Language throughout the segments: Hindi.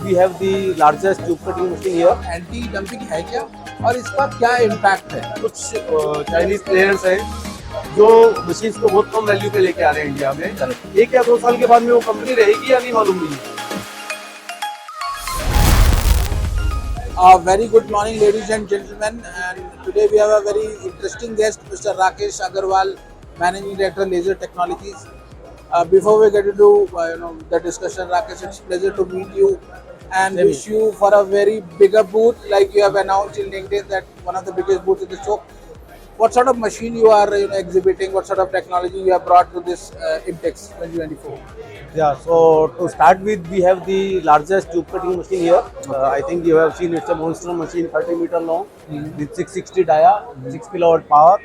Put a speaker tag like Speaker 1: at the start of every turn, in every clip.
Speaker 1: we have the largest tube cutting machine here.
Speaker 2: Anti dumping है क्या और इसका क्या इम्पैक्ट है?
Speaker 1: कुछ चाइनीज प्लेयर्स हैं जो मशीन्स को बहुत कम वैल्यू पे लेके आ रहे हैं इंडिया में। 1 या 2 साल के बाद में वो कंपनी रहेगी या नहीं मालूम नहीं।
Speaker 2: Very good morning, ladies and gentlemen. And today we have a very interesting guest, Mr. Rakesh Agarwal, Managing Director, Laser Technologies. Before we get into the discussion, Rakesh, it's a pleasure to meet you and wish you for a very bigger booth, like you have announced in LinkedIn that one of the biggest booths in the show. What sort of machine you are exhibiting? What sort of technology you have brought to this Imtex 2024?
Speaker 1: Yeah, so to start with, we have the largest tube cutting machine here. I think you have seen it's a monster machine, 30 meter long with 660 dia, 6 kilowatt power.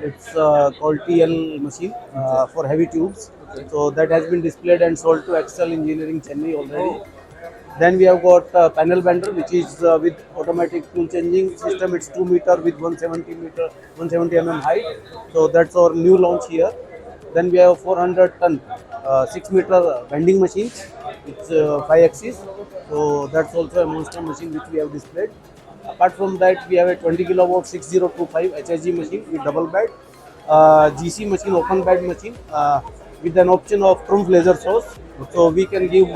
Speaker 1: It's called TL machine for heavy tubes. So that has been displayed and sold to Excel Engineering Chennai already. Then we have got panel bender, which is with automatic tool changing system. It's 2 meter with 170 mm height. So that's our new launch here. Then we have 400 ton 6 meter bending machines. It's 5 axis. So that's also a monster machine which we have displayed. Apart from that, we have a 20 kilowatt 6025 HSG machine with double bed, GC machine, open bed machine with an option of Trumpf laser source. So we can give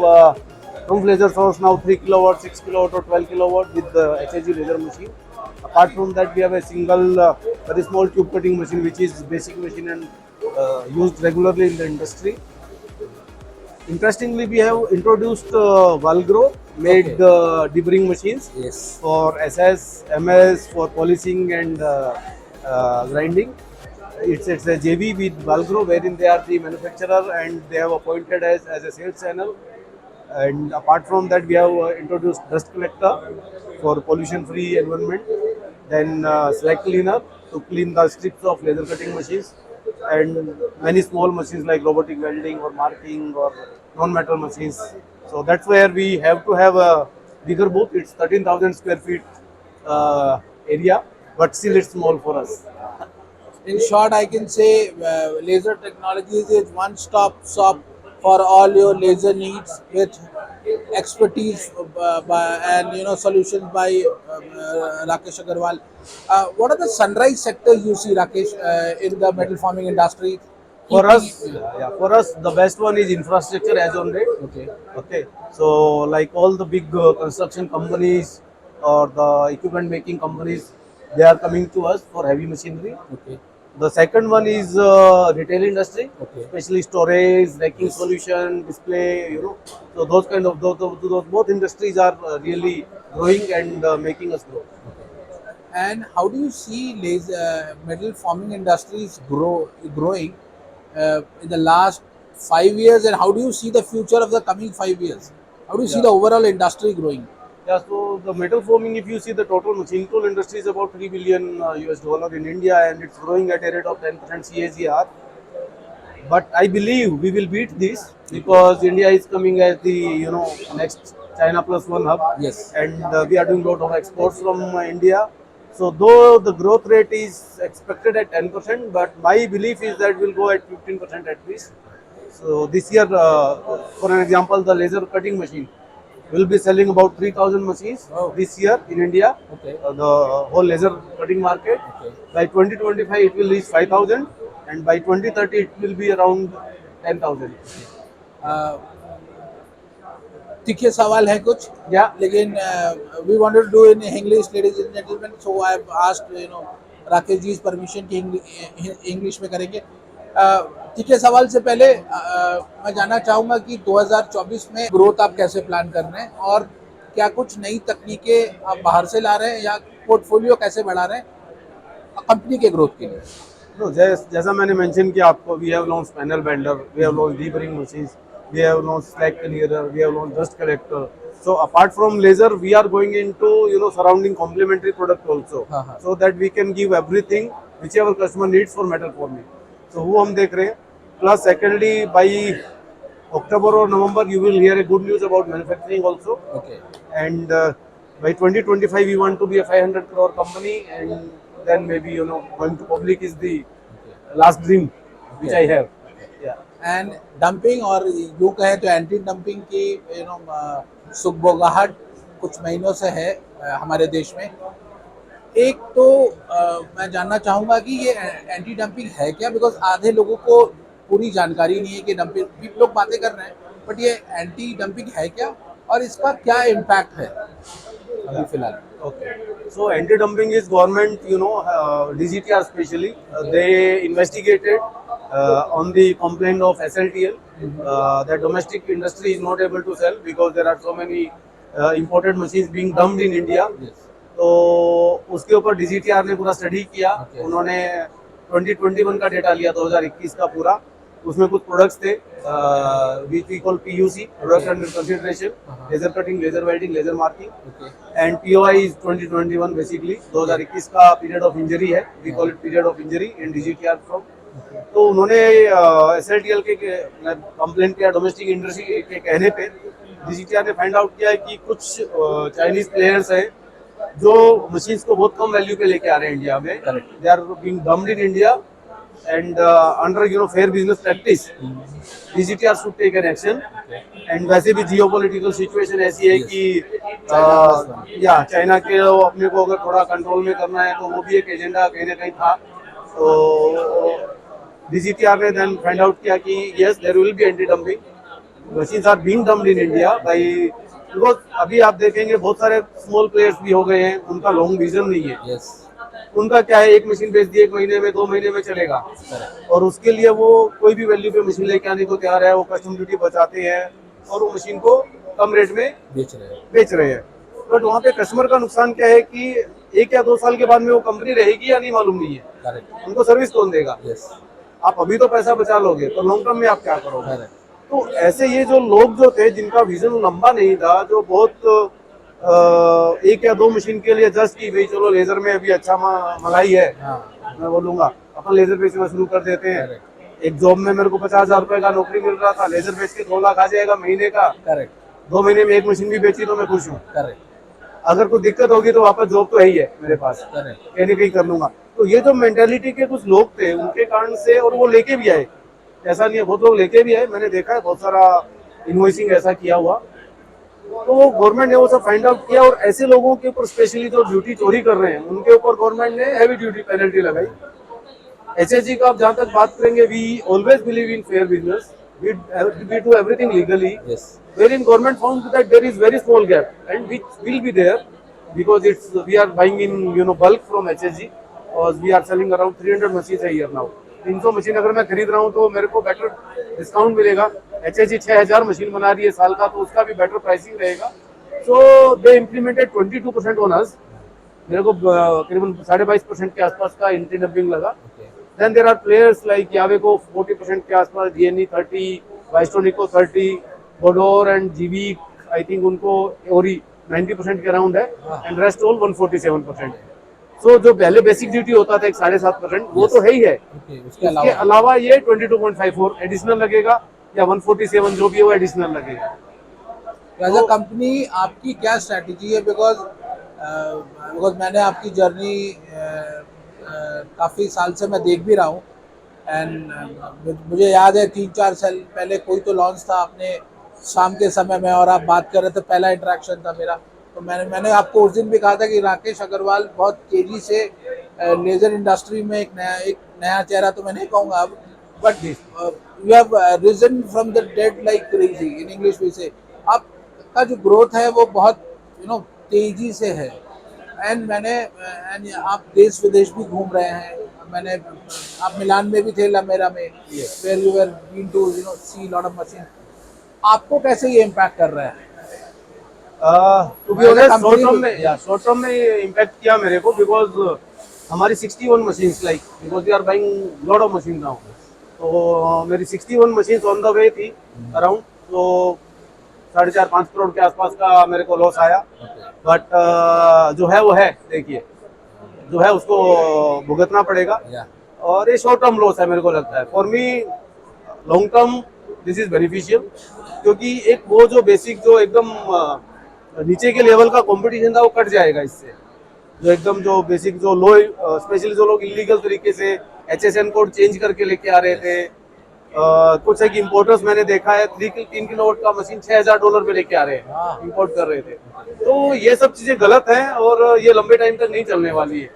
Speaker 1: Trumpf laser source now 3 kilowatt, 6 kilowatt or 12 kilowatt with the HSG laser machine. Apart from that, we have a single very small tube cutting machine which is basic machine and used regularly in the industry. Interestingly, we have introduced Valgro made deburring machines for SS, MS, for polishing and grinding. It's a JV with Valgro wherein they are the manufacturer and they have appointed as a sales channel. And apart from that, we have introduced dust collector for pollution-free environment. Then slag cleaner to clean the strips of laser cutting machines, and many small machines like robotic welding or marking or non-metal machines. So that's where we have to have a bigger booth. It's 13,000 square feet area, but still it's small for us.
Speaker 2: In short, I can say Laser Technologies is one-stop shop for all your laser needs with expertise and solutions by Rakesh Agarwal. What are the sunrise sectors you see, Rakesh, in the metal forming industry?
Speaker 1: For us, the best one is infrastructure as on date. Okay. So like all the big construction companies or the equipment making companies, they are coming to us for heavy machinery. The second one is retail industry, especially storage, racking solution, display. So those kind of those both industries are really growing and making us grow.
Speaker 2: And how do you see metal forming industries growing in the last 5 years, and how do you see the future of the coming 5 years? How do you see the overall industry growing?
Speaker 1: Yeah, so the metal forming, if you see the total machine tool industry is about $3 billion US in India, and it's growing at a rate of 10% CAGR. But I believe we will beat this because India is coming as the next China plus one hub.
Speaker 2: Yes.
Speaker 1: And we are doing a lot of exports from India. So though the growth rate is expected at 10%, but my belief is that we'll go at 15% at least. So this year, for an example, the laser cutting machine will be selling about 3,000 machines this year in India. The whole laser cutting market. By 2025, it will reach 5,000, and by 2030, it will be around 10,000.
Speaker 2: तीखे सवाल है कुछ, लेकिन we wanted to do in English, ladies and gentlemen. So I have asked Rakesh ji permission की इंग्लिश में करेंगे. तीखे सवाल से पहले मैं जानना चाहूँगा कि 2024 में ग्रोथ आप कैसे प्लान कर रहे हैं और क्या कुछ नई तकनीकें आप बाहर से ला रहे हैं या पोर्टफोलियो कैसे बढ़ा रहे हैं कंपनी के ग्रोथ के लिए?
Speaker 1: जैसा मैंने मेंशन किया आपको, we have launch panel bender, we have launch deburring machines, we have launched slag clearer, we have launched dust collector. So apart from laser, we are going into surrounding complementary product also, so that we can give everything whichever customer needs for metal forming. So वो हम देख रहे हैं. Plus secondly, by October or November, you will hear a good news about manufacturing also. And by 2025, we want to be a 500 crore company, and then maybe going to public is the last dream which I have. Yeah.
Speaker 2: And dumping और यूँ कहें तो एंटी डंपिंग की सुगबुगाहट कुछ महीनों से है हमारे देश में। एक तो मैं जानना चाहूँगा कि ये एंटी डंपिंग है क्या, बिकॉज आधे लोगों को पूरी जानकारी नहीं है कि डंपिंग, लोग बातें कर रहे हैं, बट ये एंटी डंपिंग है क्या और इसका क्या इम्पैक्ट है अभी फिलहाल।
Speaker 1: Okay. So anti-dumping is government, DGTR especially. They investigated on the complaint of SLTL that domestic industry is not able to sell because there are so many imported machines being dumped in India. तो उसके ऊपर DGTR ने पूरा स्टडी किया। उन्होंने 2021 का डेटा लिया, 2021 का पूरा। उसमें कुछ प्रोडक्ट्स थे which we call PUC, product under consideration, laser cutting, laser welding, laser marking, and POI is 2021 basically 2021 का पीरियड ऑफ इंजरी है, we call it period of injury in DGTR from। तो उन्होंने SLTL के कंप्लेंट किया डोमेस्टिक इंडस्ट्री के कहने पे। DGTR ने फाइंड आउट किया है कि कुछ चाइनीज प्लेयर्स हैं जो मशीन्स को बहुत कम वैल्यू पे लेके आ रहे हैं इंडिया में। They are being dumped in India and under fair business practice DGTR should take an action। and वैसे भी जियोपॉलिटिकल सिचुएशन ऐसी है कि या चाइना के अपने को अगर थोड़ा कंट्रोल में करना है तो वो भी एक एजेंडा कहीं ना कहीं था। तो DGTR ने देन फाइंड आउट किया कि yes there will be anti dumping, machines are being dumped in India by, because अभी आप देखेंगे बहुत सारे स्मॉल प्लेयर्स भी हो गए हैं, उनका लॉन्ग विजन नहीं है। उनका क्या है, एक मशीन बेच दी, 1 महीने में 2 महीने में चलेगा, और उसके लिए वो कोई भी वैल्यू पे मशीन लेके आने को तैयार है। वो कस्टम ड्यूटी बचाते हैं और वो मशीन को कम रेट में बेच रहे हैं। बट वहाँ पे कस्टमर का नुकसान क्या है कि 1 या 2 साल के बाद में वो कंपनी रहेगी या नहीं मालूम नहीं है, उनको सर्विस कौन देगा। आप अभी तो पैसा बचा लोगे तो लॉन्ग टर्म में आप क्या करोगे। तो ऐसे ये जो लोग जो थे जिनका विजन लंबा नहीं था, जो बहुत 1 या 2 मशीन के लिए जस्ट की भाई चलो लेजर में अभी अच्छा मलाई है, मैं बोलूंगा अपन लेजर बेचना शुरू कर देते हैं। एक जॉब में मेरे को 50,000 रुपए का नौकरी मिल रहा था, लेजर बेच के 2 लाख आ जाएगा महीने का। 2 महीने में 1 मशीन भी बेची तो मैं खुश हूँ। अगर कोई दिक्कत होगी तो वापस जॉब तो है ही है मेरे पास, कहीं कहीं कर लूंगा। तो ये जो मेंटेलिटी के कुछ लोग थे उनके कारण से, और वो लेके भी आए, ऐसा नहीं है, बहुत लोग लेके भी आए, मैंने देखा है बहुत सारा इनवॉइसिंग ऐसा किया हुआ। तो गवर्नमेंट ने वो सब फाइंड आउट किया, और ऐसे लोगों के ऊपर स्पेशली जो ड्यूटी चोरी कर रहे हैं उनके ऊपर गवर्नमेंट ने हैवी ड्यूटी पेनल्टी लगाई। HSG का आप जहाँ तक बात करेंगे, we always believe in fair business, we do everything legally, wherein government found that there is very small gap, and which will be there because we are buying in bulk from HSG, because we are selling around 300 machines a year now। 300 machine अगर मैं खरीद रहा हूँ तो मेरे को बेटर डिस्काउंट मिलेगा। HSG 6000 मशीन बना रही है साल का, तो उसका भी बेटर प्राइसिंग रहेगा। सो दे इम्प्लीमेंटेड 22% ऑन अस, मेरे को करीबन 22.5% के आसपास का एंटी डंपिंग लगा। Then there are players like Yaweco 40% के आसपास, DNE 30, Bystonico 30, Bodor and GB I think उनको ओरी 90% के अराउंड है, एंड रेस्ट ऑल 147%। सो जो पहले बेसिक ड्यूटी होता था एक 7.5%, वो तो है ही है। उसके अलावा ये 22.54 एडिशनल लगेगा, या 147 जो भी है वो एडिशनल लगेगा।
Speaker 2: एज अ कंपनी आपकी क्या स्ट्रैटेजी है, बिकॉज मैंने आपकी जर्नी काफ़ी साल से मैं देख भी रहा हूँ, एंड मुझे याद है 3-4 साल पहले कोई तो लॉन्च था आपने शाम के समय में, और आप बात कर रहे थे, पहला इंटरेक्शन था मेरा। तो मैंने आपको उस दिन भी कहा था कि राकेश अग्रवाल बहुत तेज़ी से लेज़र इंडस्ट्री में एक नया चेहरा तो मैं नहीं कहूँगा अब, but you have reason from the dead like crazy, in English we say. आपका जो ग्रोथ है वो बहुत तेज़ी से है, एंड आप देश विदेश भी घूम रहे हैं। आप मिलान में भी थे, लमेरा में, where you were been to see lot of machine. आपको कैसे ये इम्पैक्ट कर रहा है?
Speaker 1: To be honest short term में ये इम्पैक्ट किया मेरे को, बिकॉज हमारी 61 machines like, because we are buying lot of machine now. तो मेरी 61 मशीन्स ऑन द वे थी अराउंड, तो 4.5-5 करोड़ के आसपास का मेरे को लॉस आया। बट जो है वो है, देखिए जो है उसको भुगतना पड़ेगा, और ये शॉर्ट टर्म लॉस है मेरे को लगता है। For me long term this is beneficial, क्योंकि एक वो जो बेसिक जो एकदम नीचे के लेवल का कंपटीशन था वो कट जाएगा इससे। जो एकदम जो बेसिक जो लो, स्पेशली जो लोग इलीगल तरीके से HSN कोड चेंज करके लेके आ रहे थे, कुछ एक इम्पोर्टर्स मैंने देखा है 3 किलोवाट का मशीन $6,000 पे लेके आ रहे हैं, इंपोर्ट कर रहे थे। तो ये सब चीजें गलत हैं और ये लंबे टाइम तक नहीं चलने वाली है।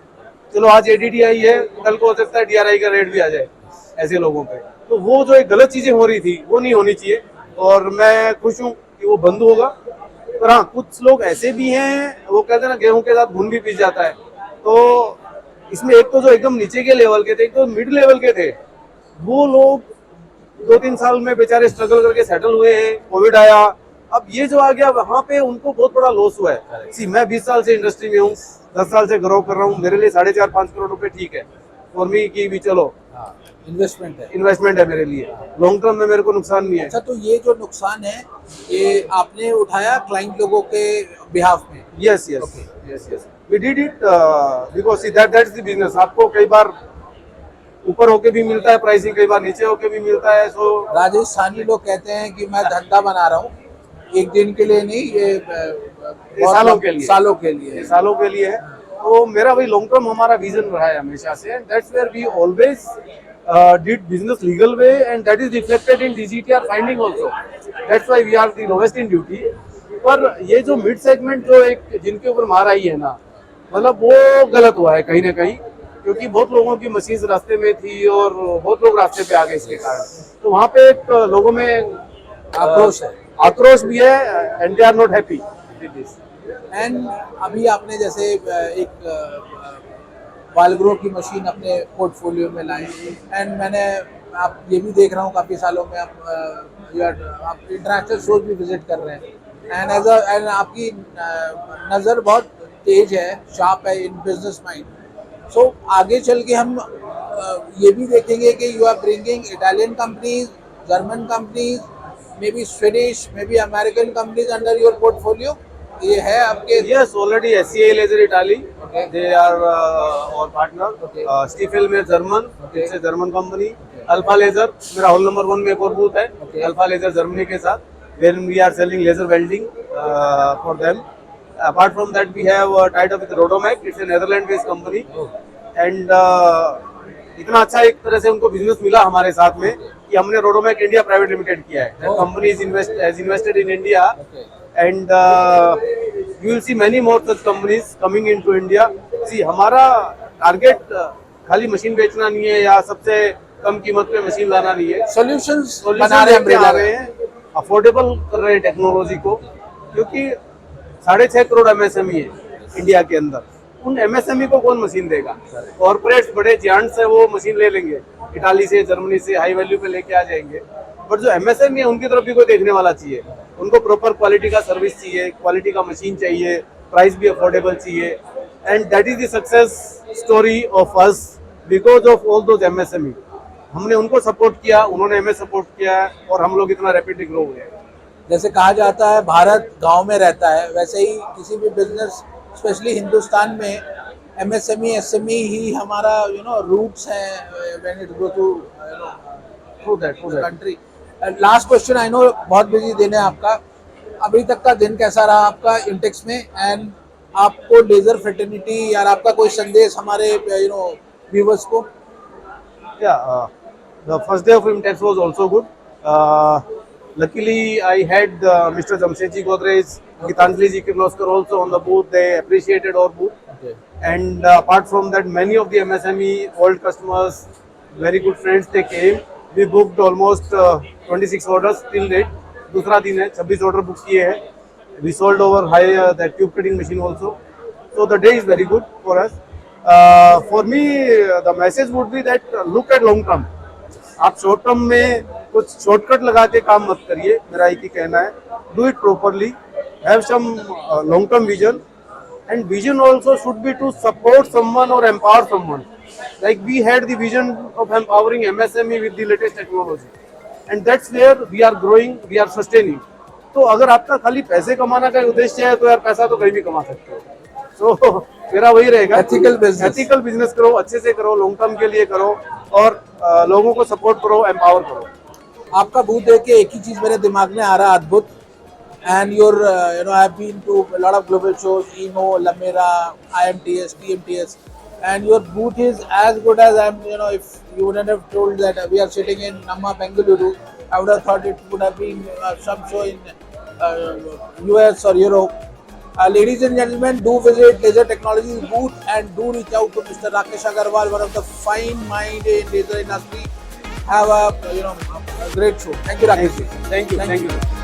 Speaker 1: चलो आज ADDI है, कल को हो सकता है DRI का रेट भी आ जाए ऐसे लोगों पे। तो वो जो एक गलत चीजें हो रही थी वो नहीं होनी चाहिए और मैं खुश हूँ कि वो बंद होगा। पर हाँ, कुछ लोग ऐसे भी हैं, वो कहते हैं ना गेहूं के साथ घुन भी पिस जाता है। तो इसमें एक तो जो एकदम नीचे के लेवल के थे, एक तो मिड लेवल के थे, वो लोग 2-3 साल में बेचारे स्ट्रगल करके सेटल हुए हैं। कोविड आया, अब ये जो आ गया वहां पे उनको बहुत बड़ा लॉस हुआ है। सी मैं 20 साल से इंडस्ट्री में हूँ, 10 साल से ग्रो कर रहा हूँ, मेरे लिए 4.5-5 करोड़ रुपए ठीक है फॉर मी की भी चलो
Speaker 2: इन्वेस्टमेंट
Speaker 1: है मेरे लिए, लॉन्ग टर्म में मेरे को नुकसान नहीं है।
Speaker 2: अच्छा, तो ये जो नुकसान है ये आपने उठाया क्लाइंट लोगों के बिहाफ में?
Speaker 1: Yes yes yes yes, we did it because see that's the business. आपको कई बार ऊपर होके भी मिलता है प्राइसिंग, कई बार नीचे होके भी मिलता है। सो
Speaker 2: राजस्थानी लोग कहते हैं कि मैं धंधा बना रहा हूँ, एक दिन के लिए नहीं, ये बहुत
Speaker 1: सालों के लिए,
Speaker 2: सालों के लिए
Speaker 1: ये सालों के लिए है। तो मेरा वही लॉन्ग टर्म हमारा विजन रहा है हमेशा से, and that's where we always did business legal way, and that is reflected in DGTR finding also. That's why we are the lowest in duty. पर ये जो मिड सेगमेंट जो एक जिनके ऊपर मार आई है ना, मतलब वो गलत हुआ है कहीं ना कहीं, क्योंकि बहुत लोगों की मशीन रास्ते में थी और बहुत लोग रास्ते पे आ गए इसके कारण। तो वहाँ पे एक लोगों में आक्रोश भी है, and they are not happy with this.
Speaker 2: And अभी आपने जैसे एक वालग्रो की मशीन अपने पोर्टफोलियो में लाए, एंड मैंने आप ये भी देख रहा हूँ काफ़ी सालों में आप इंटरनेशनल शोज भी विजिट कर रहे हैं, एंड आपकी नज़र बहुत तेज है, शार्प है इन बिजनेस माइंड। सो आगे चल के हम ये भी देखेंगे कि you are bringing Italian companies, German companies, may be Swedish, may be American companies under your portfolio. ये है आपके?
Speaker 1: Yes, already SCI Laser Italy, they are our partner. Stiefel में German, it's a German company. Alpha Laser मेरा होल नंबर 1 में एक और बूथ है, Alpha Laser जर्मनी के साथ, wherein we are selling laser welding for them. Apart from that, we have tied up with Rodomac, it's a Netherlands-based company, and इतना अच्छा एक तरह से उनको बिजनेस मिला हमारे साथ में कि हमने रोडोमैक इंडिया प्राइवेट लिमिटेड किया है। Company is invested in India, and you will see many more such companies coming into India. See, हमारा टारगेट खाली मशीन बेचना नहीं है या सबसे कम कीमत पे मशीन लाना नहीं है।
Speaker 2: सॉल्यूशंस
Speaker 1: बना रहे हैं, अफोर्डेबल कर रहे हैं टेक्नोलॉजी को, क्योंकि 6.5 करोड़ MSME है इंडिया के अंदर। उन MSME को कौन मशीन देगा? कॉर्पोरेट्स बड़े जायंट्स है वो मशीन ले लेंगे, इटाली से जर्मनी से हाई वैल्यू पे लेके आ जाएंगे, बट जो MSME है उनकी तरफ भी कोई देखने वाला चाहिए। उनको प्रॉपर क्वालिटी का सर्विस चाहिए, क्वालिटी का मशीन चाहिए, प्राइस भी अफोर्डेबल चाहिए, and that is the success story of us because of all those MSME। हमने उनको सपोर्ट किया, उन्होंने हमें सपोर्ट किया, और हम लोग इतना रैपिडली ग्रो हुए।
Speaker 2: जैसे कहा जाता है भारत गांव में रहता है, वैसे ही किसी भी बिजनेस, स्पेशली हिंदुस्तान में, MSME SME ही हमारा रूट्स हैं when it go to that country. Last question, I know बहुत बिजी दिन है आपका, अभी तक का दिन कैसा रहा आपका इंटेक्स में, एंड आपको लेजर फ्रेटर्निटी या आपका कोई संदेश हमारे व्यूवर्स को?
Speaker 1: The first day of Imtex was also good. Luckily, I had Mr. Jamshedji Godrej, Gitanjali ji Kirloskar also on the booth. They appreciated our booth. And apart from that, many of the MSME old customers, very good friends, they came. We booked almost 26 orders till date. दूसरा दिन है, 26 ऑर्डर बुक किए हैं. We sold over that tube cutting machine also. So the day is very good for us. For me, the message would be that look at long term. आप शॉर्ट टर्म में कुछ शॉर्टकट लगा के काम मत करिए, मेरा एक ही कहना है. Do it properly, have some long term vision, and vision also should be to support someone or empower someone. Like we had the vision of empowering MSME with the latest technology, and that's where we are growing, we are sustaining. तो अगर आपका खाली पैसे कमाना का उद्देश्य है तो यार पैसा तो कहीं भी कमा सकते हो. So मेरा वही रहेगा, एथिकल बिजनेस करो, अच्छे से करो, लॉन्ग टर्म के लिए करो, और लोगों को सपोर्ट करो, एम्पावर करो.
Speaker 2: आपका बूथ देख के एक ही चीज मेरे दिमाग में आ रहा, अद्भुत. And you're, I have been to a lot of global shows, EMO, Lamera, IMTS, TMTS. and your booth is as good as I'm. You know, if you wouldn't have told that we are sitting in Namma Bengaluru, I would have thought it would have been some show in US or Europe. Ladies and gentlemen, do visit Laser Technologies booth and do reach out to Mr. Rakesh Agarwal, one of the fine mind in laser industry. Have a a great show. Thank you, Rakesh.
Speaker 1: Thank you.